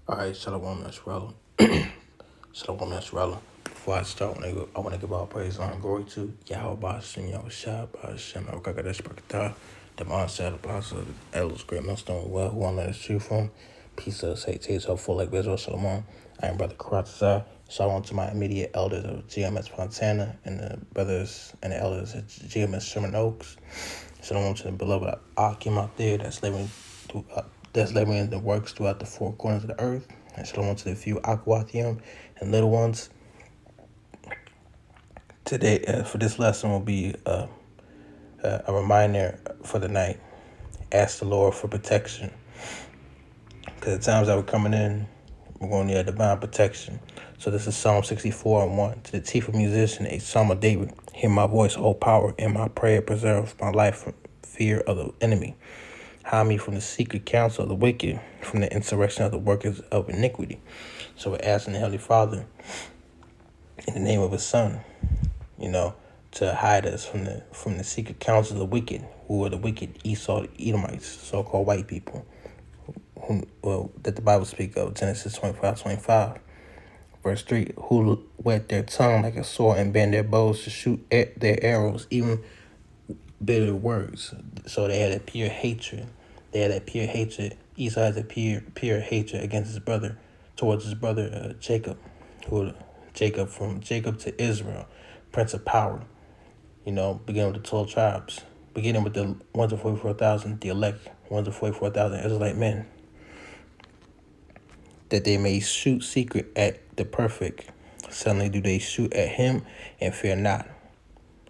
All right, Shalom Yasharala. Shalom Yasharala. Before I start, I want to give all praise and glory to Yahweh Bashim Yahushua Bashim Akakadesh Bakatah, the Monset Apostle, the elders, great millstone, well, who won't let us true from. Peace of say, taste of full like Bezos Shalom. I am Brother Karatazar. Shalom to my immediate elders of GMS Fontana and the brothers and the elders at GMS Sherman Oaks. Shalom to the beloved Akim out there that's laboring in the works throughout the four corners of the earth. And shalom to the few Akwathium and little ones. Today, for this lesson, will be a reminder for the night. Ask the Lord for protection. Because the times that we're coming in, we're going to need a divine protection. So this is Psalm 64:1. To the chief of musician, a psalm of David. Hear my voice, O power, in my prayer preserve my life from fear of the enemy. Hide me from the secret counsel of the wicked, from the insurrection of the workers of iniquity. So we're asking the Heavenly Father, in the name of His Son, to hide us from the secret counsel of the wicked, who are the wicked Esau, the Edomites, so-called white people, that the Bible speaks of, Genesis 25:25. Verse 3, who wet their tongue like a sword and bend their bows to shoot at their arrows, even bitter words. So they had a pure hatred. Esau has a pure hatred against his brother, towards his brother Jacob, from Jacob to Israel, Prince of Power. Beginning with the 12 tribes, beginning with the 144,000, the elect, 144,000 Israelite men, that they may shoot secret at the perfect. Suddenly do they shoot at him and fear not.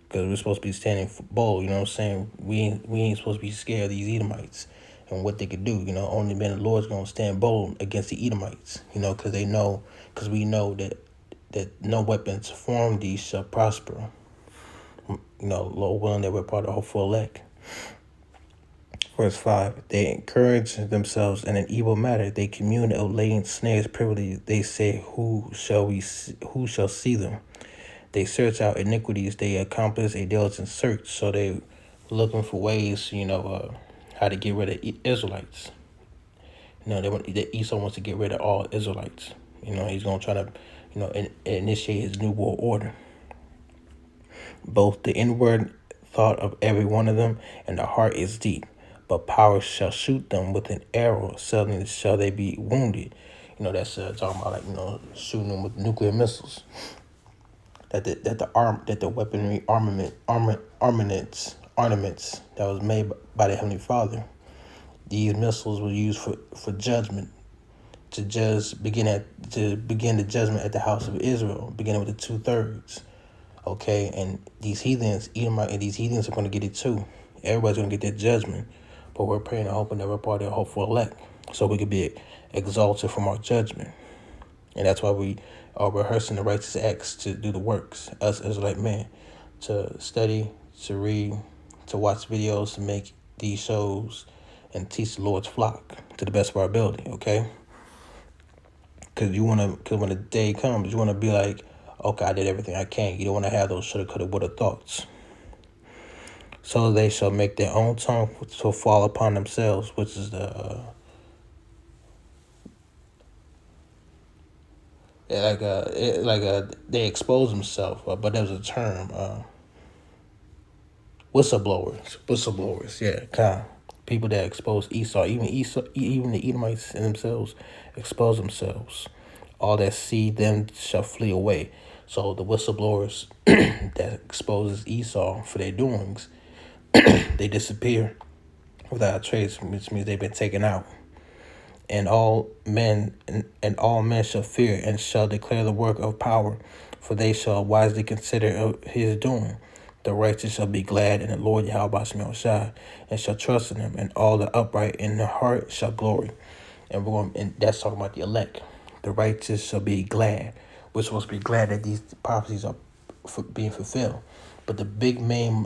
Because we're supposed to be standing bold, you know what I'm saying? We ain't supposed to be scared of these Edomites and what they could do. Only man the Lord's going to stand bold against the Edomites, because we know that no weapons formed these shall prosper. Lord willing that we're part of the hopeful elect. Verse 5, they encourage themselves in an evil matter. They commune of laying snares privily. They say, who shall see them? They search out iniquities. They accomplish a diligent search. So they looking for ways, how to get rid of Israelites. Esau wants to get rid of all Israelites. He's going to try to, initiate his new world order. Both the inward thought of every one of them and the heart is deep. But power shall shoot them with an arrow. Suddenly shall they be wounded. That's talking about shooting them with nuclear missiles. That the weaponry armaments that was made by the Heavenly Father, these missiles were used for judgment, to begin the judgment at the house of Israel, beginning with the 2/3. Okay, and these heathens, these heathens are going to get it too. Everybody's going to get their judgment, but we're praying and hoping that we're part of the hopeful elect, so we could be exalted from our judgment. And that's why we are rehearsing the righteous acts to do the works, us Israelite men, to study, to read, to watch videos, to make these shows, and teach the Lord's flock to the best of our ability, okay? Because when the day comes, you want to be like, okay, I did everything I can. You don't want to have those shoulda, coulda, woulda thoughts. So they shall make their own tongue to fall upon themselves, which is they expose themselves, but there's a term, whistleblowers, yeah, kind of people that expose Esau, even the Edomites in themselves expose themselves. All that see them shall flee away. So the whistleblowers that exposes Esau for their doings, they disappear without a trace, which means they've been taken out. And all men shall fear and shall declare the work of power, for they shall wisely consider his doing. The righteous shall be glad in the Lord Yahweh Shai, and shall trust in him, and all the upright in their heart shall glory. And that's talking about the elect. The righteous shall be glad. We're supposed to be glad that these prophecies are being fulfilled. But the big main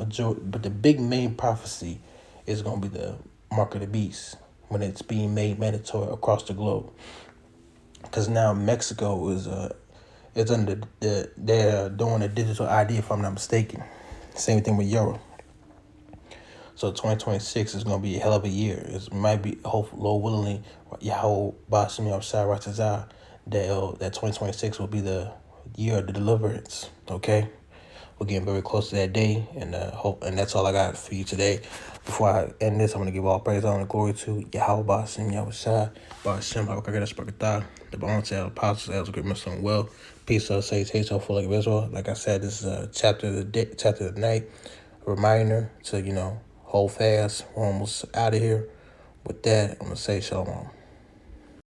prophecy is going to be the mark of the beast, when it's being made mandatory across the globe. Because now Mexico is under they're doing a digital ID, if I'm not mistaken. Same thing with Europe. So 2026 is gonna be a hell of a year. It might be, hopefully, Lord willingly, Yahweh Basim Yahshua Ratazah, that 2026 will be the year of the deliverance. Okay, we're getting very close to that day, and that's all I got for you today. Before I end this, I'm gonna give all praise, honor, and glory to Yahweh Basim Yahshua Basim Habakagadas Bakatah, the bones of apostles, elders, great Muslim well. Peace, say, taste, full like Israel. Like I said, this is a chapter of the day, chapter of the night. A reminder to hold fast. We're almost out of here. With that, I'm gonna say shalom.